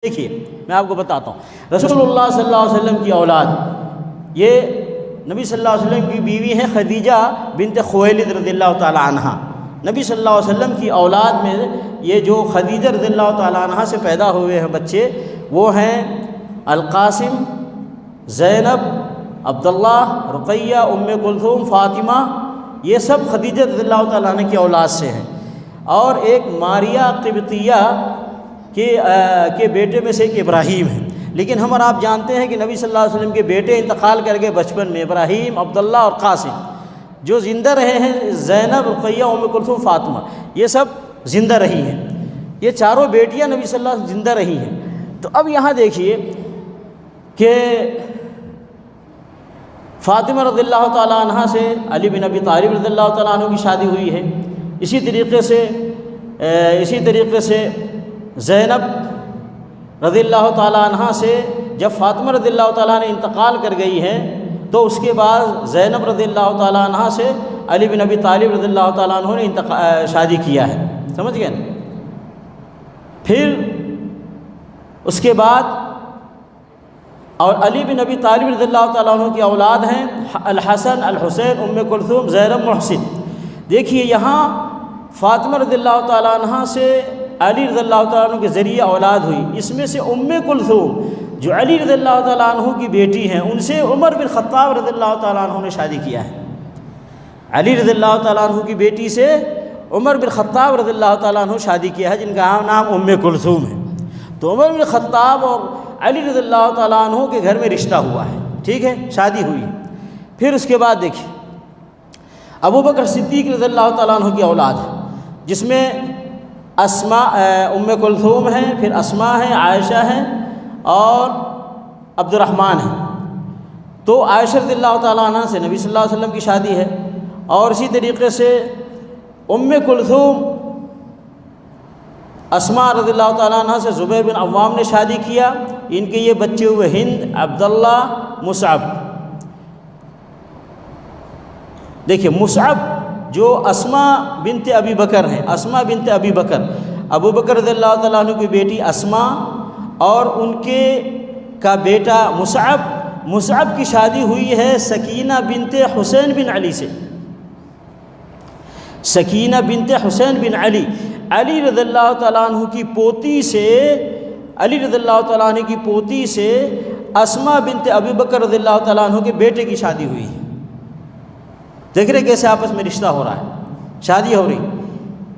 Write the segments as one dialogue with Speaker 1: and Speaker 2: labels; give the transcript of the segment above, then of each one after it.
Speaker 1: دیکھیے میں آپ کو بتاتا ہوں، رسول اللہ صلی اللہ علیہ وسلم کی اولاد، یہ نبی صلی اللہ علیہ وسلم کی بیوی ہیں خدیجہ بنت خویلد رضی اللہ تعالی عنہا۔ نبی صلی اللہ علیہ وسلم کی اولاد میں یہ جو خدیجہ رضی اللہ تعالی عنہا سے پیدا ہوئے ہیں بچے، وہ ہیں القاسم، زینب، عبداللہ، رقیہ، ام کلثوم، فاطمہ، یہ سب خدیجہ رضی اللہ تعالی عنہ کی اولاد سے ہیں۔ اور ایک ماریہ قبطیہ کے بیٹے میں سے ایک ابراہیم ہے۔ لیکن ہم اور آپ جانتے ہیں کہ نبی صلی اللہ علیہ وسلم کے بیٹے انتقال کر گئے بچپن میں، ابراہیم، عبداللہ اور قاسم۔ جو زندہ رہے ہیں زینب، رقیہ، ام کلثوم، فاطمہ، یہ سب زندہ رہی ہیں۔ یہ چاروں بیٹیاں نبی صلی اللہ علیہ وسلم زندہ رہی ہیں۔ تو اب یہاں دیکھیے کہ فاطمہ رضی اللہ تعالیٰ عنہ سے علی بن ابی طالب رضی اللہ تعالیٰ عنہ کی شادی ہوئی ہے۔ اسی طریقے سے زینب رضی اللہ تعالیٰ عنہ سے جب فاطمہ رضی اللہ تعالیٰ نے انتقال کر گئی ہیں تو اس کے بعد زینب رضی اللہ تعالیٰ عنہ سے علی بن ابی طالب رضی اللہ تعالیٰ عنہ نے شادی کیا ہے، سمجھ گئے نا؟ پھر اس کے بعد اور علی بن ابی طالب رضی اللہ تعالیٰ عنہ کی اولاد ہیں الحسن، الحسین، ام کلثوم، زینب، محسن۔ دیکھیے یہاں فاطمہ رضی اللہ تعالیٰ عنہ سے علی رضی اللہ تعالیٰ عنہ کے ذریعے اولاد ہوئی۔ اس میں سے ام کلثوم جو علی رضی اللہ تعالیٰ عنہ کی بیٹی ہیں، ان سے عمر بن خطاب رضی اللہ تعالیٰ عنہ نے شادی کیا ہے۔ علی رضی اللہ تعالیٰ عنہ کی بیٹی سے عمر بن خطاب رضی اللہ تعالیٰ عنہ شادی کیا ہے، جن کا نام ام کلثوم ہے۔ تو عمر بن خطاب اور علی رضی اللہ تعالیٰ عنہ کے گھر میں رشتہ ہوا ہے، ٹھیک ہے، شادی ہوئی ہے۔ پھر اس کے بعد دیکھیے ابو بکر صدیق رضی اللہ تعالیٰ عنہ کی اولاد ہے، جس میں ام کلثوم ہیں، پھر اسماء ہیں، عائشہ ہیں اور عبد الرحمن ہیں۔ تو عائشہ رضی اللہ تعالیٰ عنہ سے نبی صلی اللہ علیہ وسلم کی شادی ہے، اور اسی طریقے سے ام کلثوم اسماء رضی اللہ تعالیٰ عنہ سے زبیر بن عوام نے شادی کیا۔ ان کے یہ بچے ہوئے ہند، عبداللہ، مصعب۔ دیکھیے مصعب جو اسماء بنت ابی بکر ہیں، اسماء بنت ابی بکر، ابو بکر رضی اللہ تعالیٰ عنہ کی بیٹی اسماء اور ان کے کا بیٹا مصعب کی شادی ہوئی ہے سکینہ بنت حسین بن علی سے۔ سکینہ بنت حسین بن علی، علی رضی اللہ تعالیٰ عنہ کی پوتی سے، علی رضی اللہ تعالیٰ عنہ کی پوتی سے اسماء بنت ابی بکر رضی اللہ تعالیٰ عنہ کے بیٹے کی شادی ہوئی ہے۔ دیکھ رہے کیسے آپس میں رشتہ ہو رہا ہے، شادی ہو رہی۔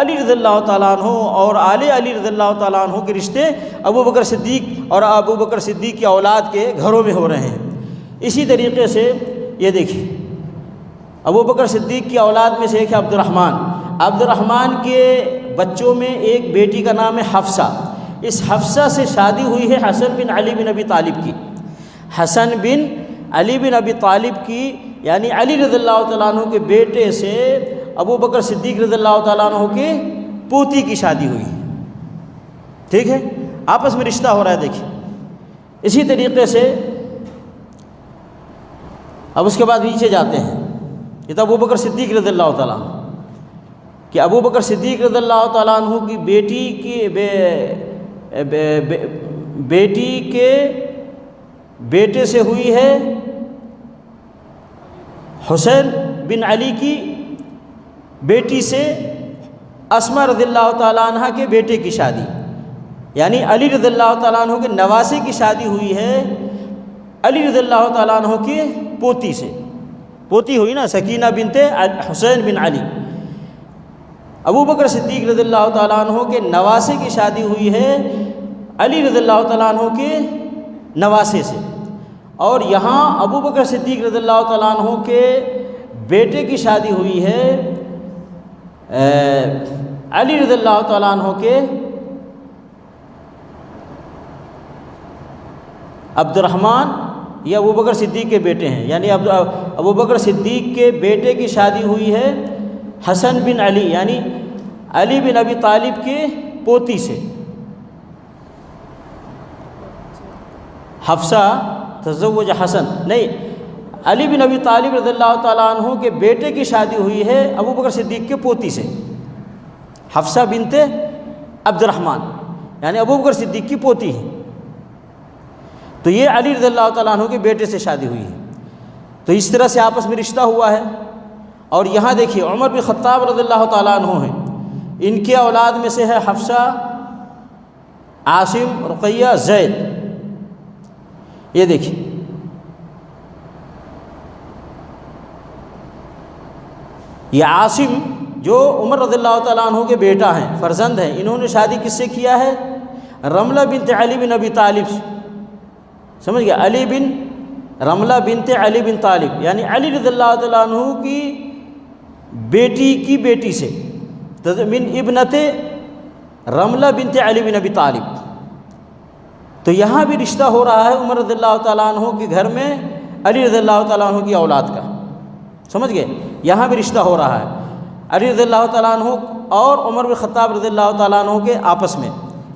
Speaker 1: علی رضی اللہ تعالیٰ عنہ اور آل علی رضی اللہ تعالیٰ عنہ کے رشتے ابو بکر صدیق اور ابو بکر صدیق کی اولاد کے گھروں میں ہو رہے ہیں۔ اسی طریقے سے یہ دیکھیے ابو بکر صدیق کی اولاد میں سے ایک ہے عبد الرحمن کے بچوں میں ایک بیٹی کا نام ہے حفصہ۔ اس حفصہ سے شادی ہوئی ہے حسن بن علی بن ابی طالب کی، حسن بن علی بن ابی طالب کی، یعنی علی رضی اللہ تعالیٰ عنہ کے بیٹے سے ابو بکر صدیق رضی اللہ تعالیٰ عنہ کے پوتی کی شادی ہوئی، ٹھیک ہے، آپس میں رشتہ ہو رہا ہے۔ دیکھیے اسی طریقے سے اب اس کے بعد نیچے جاتے ہیں، یہ تو ابو بکر صدیق رضی اللہ تعالیٰ عنہ کہ ابو بکر صدیق رضی اللہ تعالیٰ عنہ کی بیٹی کے بیٹے سے ہوئی ہے حسین بن علی کی بیٹی سے اسماء رضی اللہ تعالیٰ عنہ کے بیٹے کی شادی، یعنی علی رضی اللہ تعالیٰ عنہ کے نواسے کی شادی ہوئی ہے علی رضی اللہ تعالیٰ عنہ کی پوتی سے، پوتی ہوئی نا سکینہ بنت حسین بن علی۔ ابو بکر صدیق رضی اللہ تعالیٰ عنہ کے نواسے کی شادی ہوئی ہے علی رضی اللہ تعالیٰ عنہ کے نواسے سے، اور یہاں ابو بکر صدیق رضی اللہ تعالیٰ عنہ کے بیٹے کی شادی ہوئی ہے علی رضی اللہ تعالیٰ عنہ کے عبد الرحمن، یہ ابو بکر صدیق کے بیٹے ہیں، یعنی ابو بکر صدیق کے بیٹے کی شادی ہوئی ہے حسن بن علی، یعنی علی بن ابی طالب کے پوتی سے۔ حفصہ تزوج حسن، نہیں، علی بن ابی طالب رضی اللہ تعالیٰ عنہ کے بیٹے کی شادی ہوئی ہے ابو بکر صدیق کے پوتی سے، حفصہ بنت عبد الرحمن، یعنی ابو بکر صدیق کی پوتی ہے، تو یہ علی رضی اللہ تعالیٰ عنہ کے بیٹے سے شادی ہوئی ہے۔ تو اس طرح سے آپس میں رشتہ ہوا ہے۔ اور یہاں دیکھیے عمر بن خطاب رضی اللہ تعالیٰ عنہ ہیں، ان کے اولاد میں سے ہے حفصہ، عاصم، رقیہ، زید۔ یہ دیکھیے یہ عاصم جو عمر رضی اللہ تعالیٰ عنہ کے بیٹا ہیں، فرزند ہیں، انہوں نے شادی کس سے کیا ہے؟ رملہ بنت علی بن ابی طالب، سمجھ گیا، علی بن رملہ بنت علی بن طالب، یعنی علی رضی اللہ تعالیٰ عنہ کی بیٹی کی بیٹی سے، من ابنت رملہ بنت علی بن ابی طالب۔ تو یہاں بھی رشتہ ہو رہا ہے عمر رضی اللہ تعالیٰ عنہ کے گھر میں علی رضی اللہ تعالیٰ عنہ کی اولاد کا، سمجھ گئے، یہاں بھی رشتہ ہو رہا ہے علی رضی اللہ تعالیٰ عنہ اور عمر بن خطاب رضی اللہ تعالیٰ عنہ کے آپس میں،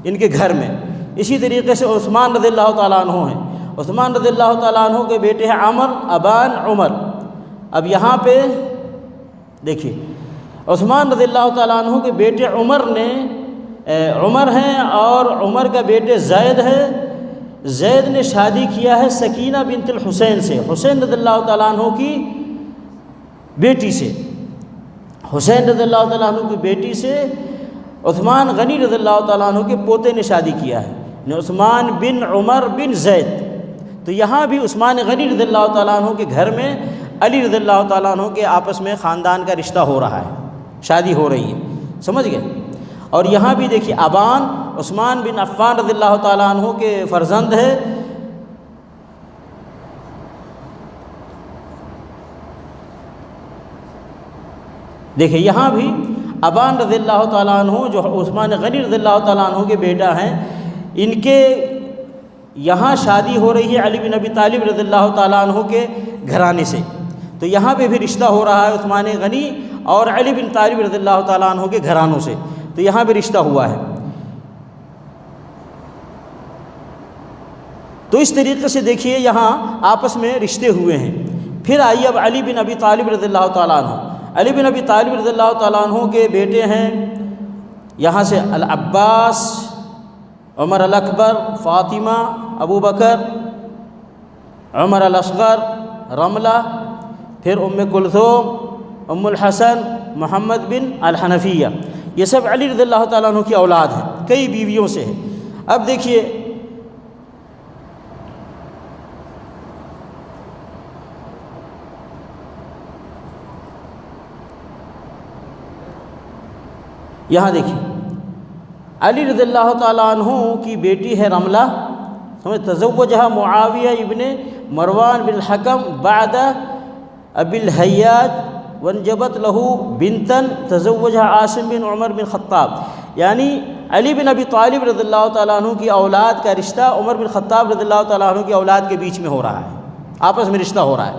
Speaker 1: ان کے گھر میں۔ اسی طریقے سے عثمان رضی اللہ تعالیٰ عنہ ہیں، عثمان رضی اللہ تعالیٰ عنہ کے بیٹے ہیں عمر، ابان، عمر۔ اب یہاں پہ دیکھیے عثمان رضی اللہ تعالیٰ عنہ کے بیٹے عمر ہیں، اور عمر کا بیٹے زید ہے۔ زید نے شادی کیا ہے سکینہ بنت الحسین سے، حسین رضی اللہ تعالیٰ عنہ کی بیٹی سے، حسین رضی اللہ تعالیٰ عنہ کی بیٹی سے عثمان غنی رضی اللہ تعالیٰ عنہ کے پوتے نے شادی کیا ہے، عثمان بن عمر بن زید۔ تو یہاں بھی عثمان غنی رضی اللہ تعالیٰ عنہ کے گھر میں علی رضی اللہ تعالیٰ عنہ کے آپس میں خاندان کا رشتہ ہو رہا ہے، شادی ہو رہی ہے، سمجھ گئے۔ اور یہاں بھی دیکھیے ابان عثمان بن عفان رضی اللہ تعالیٰ عنہ کے فرزند ہے۔ دیکھیں یہاں بھی ابان رضی اللہ تعالیٰ عنہ جو عثمان غنی رضی اللہ تعالیٰ عنہ کے بیٹا ہیں، ان کے یہاں شادی ہو رہی ہے علی بن ابی طالب رضی اللہ تعالیٰ عنہ کے گھرانے سے۔ تو یہاں پہ بھی رشتہ ہو رہا ہے عثمان غنی اور علی بن طالب رضی اللہ تعالیٰ عنہ کے گھرانوں سے، تو یہاں بھی رشتہ ہوا ہے۔ تو اس طریقے سے دیکھیے یہاں آپس میں رشتے ہوئے ہیں۔ پھر آئیے اب علی بن ابی طالب رضی اللہ تعالیٰ عنہ، علی بن ابی طالب رضی اللہ تعالیٰ عنہ کے بیٹے ہیں یہاں سے العباس، عمر الاکبر، فاطمہ، ابو بکر، عمر الاصغر، رملہ، پھر ام کلثوم، ام الحسن، محمد بن الحنفیہ۔ یہ سب علی رضی اللہ تعالیٰ عنہ کی اولاد ہیں، کئی بیویوں سے ہیں۔ اب دیکھیے یہاں دیکھیے علی رضی اللہ تعالیٰ عنہ کی بیٹی ہے رملہ، سمجھ، تزوجہ معاویہ ابن مروان بن الحکم بعد ابی الحیاج وانجبت لہو بنتن تزوجہ عاصم بن عمر بن خطاب، یعنی علی بن ابی طالب رضی اللہ تعالیٰ عنہ کی اولاد کا رشتہ عمر بن خطاب رضی اللہ تعالیٰ عنہ کی اولاد کے بیچ میں ہو رہا ہے، آپس میں رشتہ ہو رہا ہے۔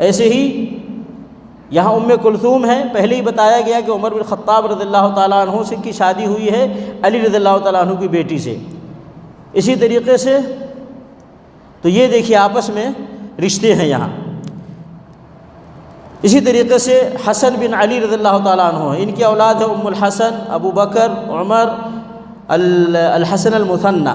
Speaker 1: ایسے ہی یہاں ام کلثوم ہے، پہلے ہی بتایا گیا کہ عمر بن خطاب رضی اللہ تعالیٰ عنہ سے کی شادی ہوئی ہے علی رضی اللہ تعالیٰ عنہ کی بیٹی سے۔ اسی طریقے سے تو یہ دیکھیے آپس میں رشتے ہیں یہاں۔ اسی طریقے سے حسن بن علی رضی اللہ تعالیٰ عنہ ہیں، ان کی اولاد ہے ام الحسن، ابو بکر، عمر، الحسن المثنى،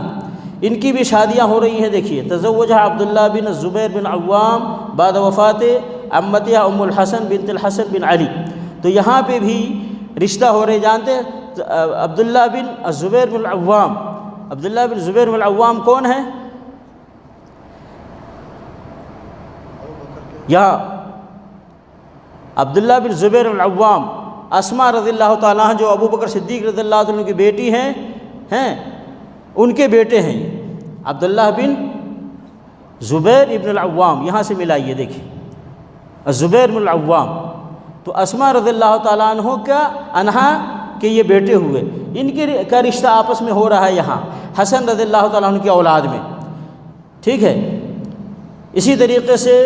Speaker 1: ان کی بھی شادیاں ہو رہی ہیں۔ دیکھیے تزوجہ عبداللہ بن الزبیر بن عوام بعد وفات عمتها ام الحسن بنت الحسن بن علی۔ تو یہاں پہ بھی رشتہ ہو رہے، جانتے ہیں عبداللہ بن الزبیر بن العوام، عبداللہ بن زبیر بن العوام کون ہے؟ یہاں عبداللہ بن زبیر بن العوام اسماء رضی اللہ تعالیٰ جو ابو بکر صدیق رضی اللہ عنہ کی بیٹی ہیں ان کے بیٹے ہیں عبداللہ بن زبیر ابن العوام۔ یہاں سے ملائیے دیکھیں الزبیر بن العوام، تو اسماء رضی اللہ تعالیٰ عنہ کا انہا کہ یہ بیٹے ہوئے، ان کا رشتہ آپس میں ہو رہا ہے یہاں حسن رضی اللہ تعالیٰ عنہ کی اولاد میں، ٹھیک ہے۔ اسی طریقے سے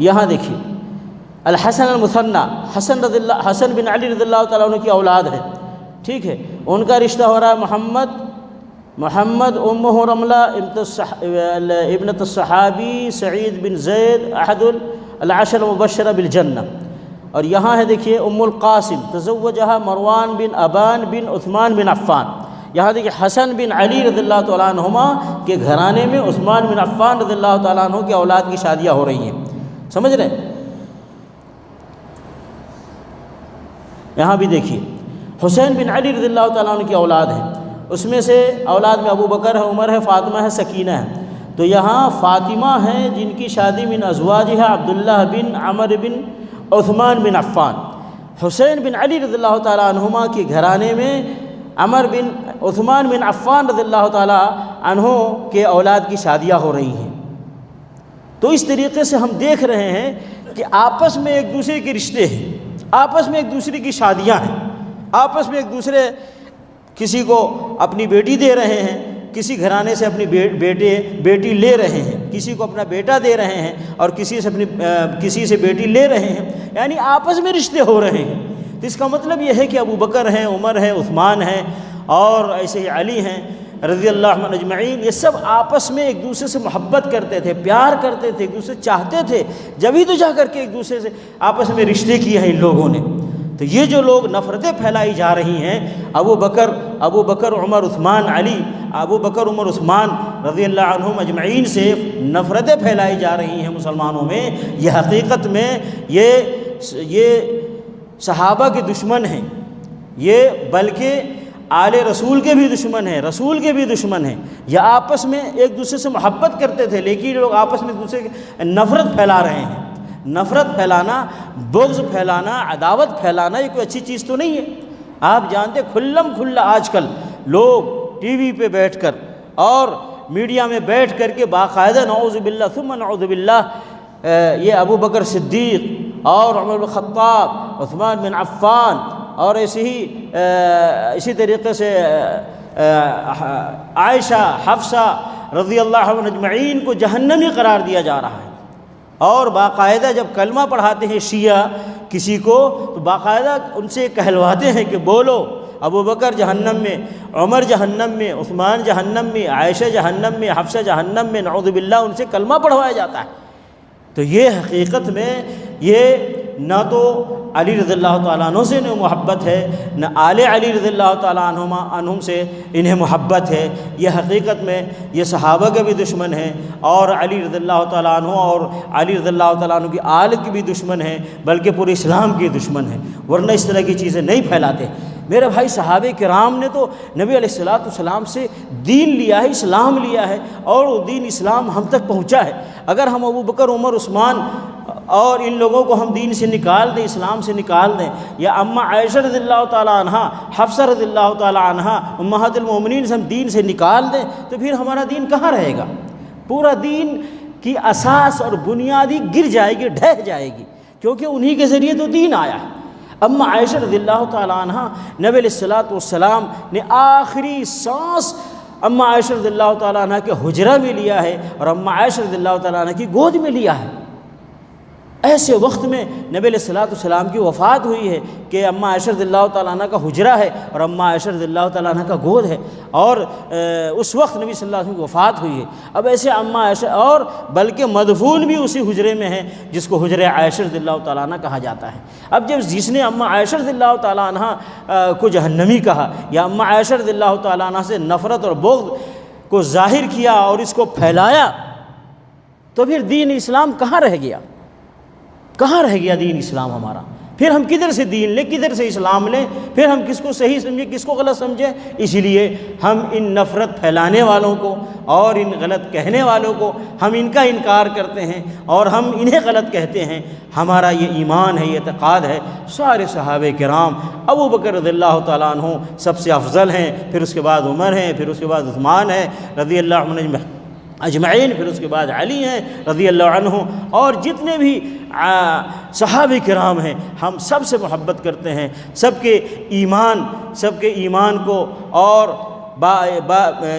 Speaker 1: یہاں دیکھیے الحسن المثنى، حسن بن علی رضی اللہ تعالیٰ عنہ کی اولاد ہے، ٹھیک ہے، ان کا رشتہ ہو رہا ہے محمد امہ رملہ ابنۃ الصحابی سعید بن زید احد العشر المبشرہ بالجنہ۔ اور یہاں ہے دیکھیے ام القاسم تزوجہ مروان بن ابان بن عثمان بن عفان، یہاں دیکھیں حسن بن علی رضی اللہ تعالیٰ عنہما کے گھرانے میں عثمان بن عفان رضی اللہ تعالیٰ عنہ کی اولاد کی شادیاں ہو رہی ہیں، سمجھ رہے ہیں؟ یہاں بھی دیکھیے حسین بن علی رضی اللہ تعالیٰ عنہ کی اولاد ہیں، اس میں سے اولاد میں ابو بکر ہے، عمر ہے، فاطمہ ہے، سکینہ ہے۔ تو یہاں فاطمہ ہیں جن کی شادی من ازواجہ عبداللہ بن عمر بن عثمان بن عفان۔ حسین بن علی رضی اللہ تعالیٰ عنہما کے گھرانے میں عمر بن عثمان بن عفان رضی اللہ تعالیٰ عنہ کے اولاد کی شادیاں ہو رہی ہیں۔ تو اس طریقے سے ہم دیکھ رہے ہیں کہ آپس میں ایک دوسرے کے رشتے ہیں، آپس میں ایک دوسرے کی شادیاں ہیں، آپس میں ایک دوسرے کسی کو اپنی بیٹی دے رہے ہیں، کسی گھرانے سے اپنی بیٹی لے رہے ہیں، کسی کو اپنا بیٹا دے رہے ہیں اور کسی سے بیٹی لے رہے ہیں، یعنی آپس میں رشتے ہو رہے ہیں۔ تو اس کا مطلب یہ ہے کہ ابو بکر ہیں، عمر ہے، عثمان ہیں اور ایسے ہی علی ہیں رضی اللہ عنہم اجمعین، یہ سب آپس میں ایک دوسرے سے محبت کرتے تھے، پیار کرتے تھے، ایک دوسرے چاہتے تھے، جبھی تو جا کر کے ایک دوسرے سے آپس میں رشتے کیے ہیں ان لوگوں نے۔ تو یہ جو لوگ نفرتیں پھیلائی جا رہی ہیں، ابو بکر عمر عثمان علی، ابو بکر عمر عثمان رضی اللہ عنہم اجمعین سے نفرتیں پھیلائی جا رہی ہیں مسلمانوں میں، یہ حقیقت میں یہ صحابہ کے دشمن ہیں، یہ بلکہ آل رسول کے بھی دشمن ہیں، رسول کے بھی دشمن ہیں۔ یہ آپس میں ایک دوسرے سے محبت کرتے تھے، لیکن یہ لوگ آپس میں ایک دوسرے کی نفرت پھیلا رہے ہیں۔ نفرت پھیلانا، بغض پھیلانا، عداوت پھیلانا یہ کوئی اچھی چیز تو نہیں ہے۔ آپ جانتے کھلم کھلا آج کل لوگ ٹی وی پہ بیٹھ کر اور میڈیا میں بیٹھ کر کے باقاعدہ نعوذ باللہ ثم نعوذ باللہ یہ ابو بکر صدیق اور عمر بن خطاب، عثمان بن عفان اور اسی طریقے سے عائشہ، حفصہ رضی اللہ عنہم اجمعین کو جہنمی قرار دیا جا رہا ہے، اور باقاعدہ جب کلمہ پڑھاتے ہیں شیعہ کسی کو تو باقاعدہ ان سے کہلواتے ہیں کہ بولو ابو بکر جہنم میں، عمر جہنم میں، عثمان جہنم میں، عائشہ جہنم میں، حفصہ جہنم میں، نعوذ باللہ ان سے کلمہ پڑھوایا جاتا ہے۔ تو یہ حقیقت میں یہ نہ تو علی رضی اللہ تعالیٰ عنہ سے انہیں محبت ہے، نہ آل علی رضی اللہ تعالیٰ عنہم سے انہیں محبت ہے۔ یہ حقیقت میں یہ صحابہ کے بھی دشمن ہیں اور علی رضی اللہ تعالیٰ عنہ اور علی رضی اللہ تعالیٰ عنہ کی آل کی بھی دشمن ہیں، بلکہ پورے اسلام کی دشمن ہیں، ورنہ اس طرح کی چیزیں نہیں پھیلاتے۔ میرے بھائی صحابہ کرام نے تو نبی علیہ السلام سے دین لیا ہے، اسلام لیا ہے، اور وہ دین اسلام ہم تک پہنچا ہے۔ اگر ہم ابو بکر، عمر، عثمان اور ان لوگوں کو ہم دین سے نکال دیں، اسلام سے نکال دیں، یا اماں عائشہ رضی اللہ تعالیٰ عنہ، حفصہ رضی اللہ تعالیٰ عنہ امہات المومنین سے ہم دین سے نکال دیں تو پھر ہمارا دین کہاں رہے گا؟ پورا دین کی اساس اور بنیادی گر جائے گی، ڈھہ جائے گی، کیونکہ انہی کے ذریعے تو دین آیا ہے۔ اماں عائشہ رضی اللہ تعالیٰ عنہ نبی علیہ السلام نے آخری سانس اماں عائشہ رضی اللہ تعالیٰ عنہ کے حجرہ میں لیا ہے اور اماں عائشہ رضی اللہ تعالیٰ عنہ کی گود میں لیا ہے۔ ایسے وقت میں نبی علیہ السلام کی وفات ہوئی ہے کہ اماں عائشہ رضی اللہ تعالیٰ عنہ کا حجرہ ہے اور اماں عائشہ رضی اللہ تعالیٰ عنہ کا گود ہے، اور اس وقت نبی صلی اللہ علیہ وسلم کی وفات ہوئی ہے۔ اب ایسے اماں عائشہ، اور بلکہ مدفون بھی اسی حجرے میں ہے جس کو حجرہ عائشہ رضی اللہ تعالیٰ عنہ کہا جاتا ہے۔ اب جس نے اماں عائشہ رضی اللہ تعالیٰ عنہ کو جہنمی کہا یا اماں عائشہ رضی اللہ تعالیٰ عنہ سے نفرت اور بغض کو ظاہر کیا اور اس کو پھیلایا، تو پھر دین اسلام کہاں رہ گیا؟ کہاں رہ گیا دین اسلام ہمارا؟ پھر ہم کدھر سے دین لیں، کدھر سے اسلام لیں؟ پھر ہم کس کو صحیح سمجھیں، کس کو غلط سمجھیں؟ اس لیے ہم ان نفرت پھیلانے والوں کو اور ان غلط کہنے والوں کو ہم ان کا انکار کرتے ہیں اور ہم انہیں غلط کہتے ہیں۔ ہمارا یہ ایمان ہے، یہ اعتقاد ہے۔ سارے صحابہ کرام، ابو بکر رضی اللہ تعالیٰ عنہ سب سے افضل ہیں، پھر اس کے بعد عمر ہیں، پھر اس کے بعد عثمان ہیں رضی اللہ عنہ اجمعین، پھر اس کے بعد علی ہیں رضی اللہ عنہ، اور جتنے بھی صحابہ کرام ہیں ہم سب سے محبت کرتے ہیں، سب کے ایمان کو اور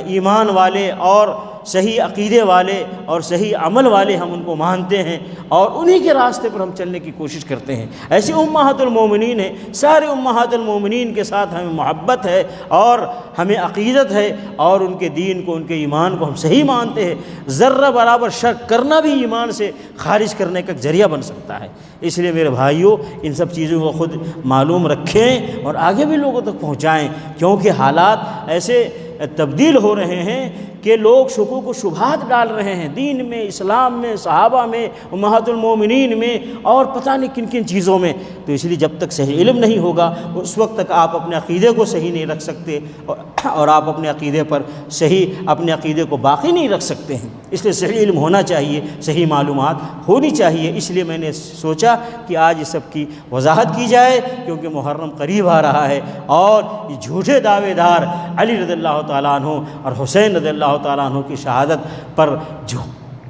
Speaker 1: ایمان والے اور صحیح عقیدے والے اور صحیح عمل والے ہم ان کو مانتے ہیں اور انہی کے راستے پر ہم چلنے کی کوشش کرتے ہیں۔ ایسی امہات المومنین ہیں، سارے امہات المومنین کے ساتھ ہمیں محبت ہے اور ہمیں عقیدت ہے اور ان کے دین کو، ان کے ایمان کو ہم صحیح مانتے ہیں۔ ذرہ برابر شک کرنا بھی ایمان سے خارج کرنے کا ذریعہ بن سکتا ہے۔ اس لیے میرے بھائیوں، ان سب چیزوں کو خود معلوم رکھیں اور آگے بھی لوگوں تک پہنچائیں، کیونکہ حالات ایسے تبدیل ہو رہے ہیں کہ لوگ شکوک و شبہات ڈال رہے ہیں دین میں، اسلام میں، صحابہ میں، امہات المومنین میں اور پتہ نہیں کن کن چیزوں میں۔ تو اس لیے جب تک صحیح علم نہیں ہوگا اس وقت تک آپ اپنے عقیدے کو صحیح نہیں رکھ سکتے اور آپ اپنے عقیدے پر صحیح اپنے عقیدے کو باقی نہیں رکھ سکتے ہیں۔ اس لیے صحیح علم ہونا چاہیے، صحیح معلومات ہونی چاہیے۔ اس لیے میں نے سوچا کہ آج اس سب کی وضاحت کی جائے، کیونکہ محرم قریب آ رہا ہے اور یہ جھوٹے دعوے دار علی رضی اللہ تعالیٰ عنہ اور حسین رضی اللہ تعالیٰ عنہ کی شہادت پر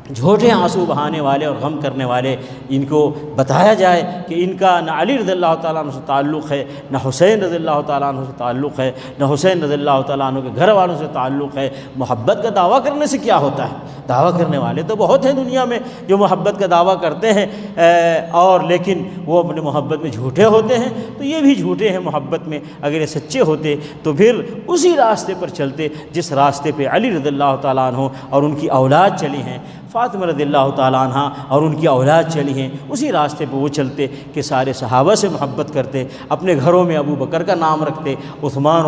Speaker 1: جھوٹے آنسو بہانے والے اور غم کرنے والے، ان کو بتایا جائے کہ ان کا نہ علی رضی اللہ تعالیٰ عنہ سے تعلق ہے، نہ حسین رضی اللہ تعالیٰ عنہ سے تعلق ہے، نہ حسین رضی اللہ تعالیٰ عنہ کے گھر والوں سے تعلق ہے۔ محبت کا دعویٰ کرنے سے کیا ہوتا ہے؟ دعویٰ کرنے والے تو بہت ہیں دنیا میں جو محبت کا دعویٰ کرتے ہیں اور لیکن وہ اپنے محبت میں جھوٹے ہوتے ہیں، تو یہ بھی جھوٹے ہیں محبت میں۔ اگر یہ سچے ہوتے تو پھر اسی راستے پر چلتے جس راستے پہ علی رضی اللہ تعالیٰ عنہ اور ان کی اولاد چلی ہیں، فاطمہ رضی اللہ تعالیٰ عنہ اور ان کی اولاد چلی ہیں، اسی راستے پہ وہ چلتے کہ سارے صحابہ سے محبت کرتے، اپنے گھروں میں ابو بکر کا نام رکھتے، عمر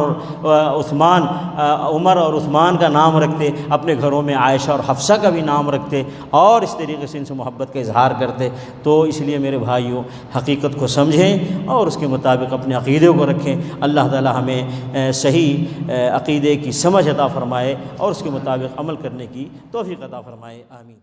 Speaker 1: اور عثمان کا نام رکھتے، اپنے گھروں میں عائشہ اور حفصہ کا بھی نام رکھتے اور اس طریقے سے ان سے محبت کا اظہار کرتے۔ تو اس لیے میرے بھائیوں، حقیقت کو سمجھیں اور اس کے مطابق اپنے عقیدے کو رکھیں۔ اللہ تعالی ہمیں صحیح عقیدے کی سمجھ عطا فرمائے اور اس کے مطابق عمل کرنے کی توفیق عطا فرمائے۔ آمین۔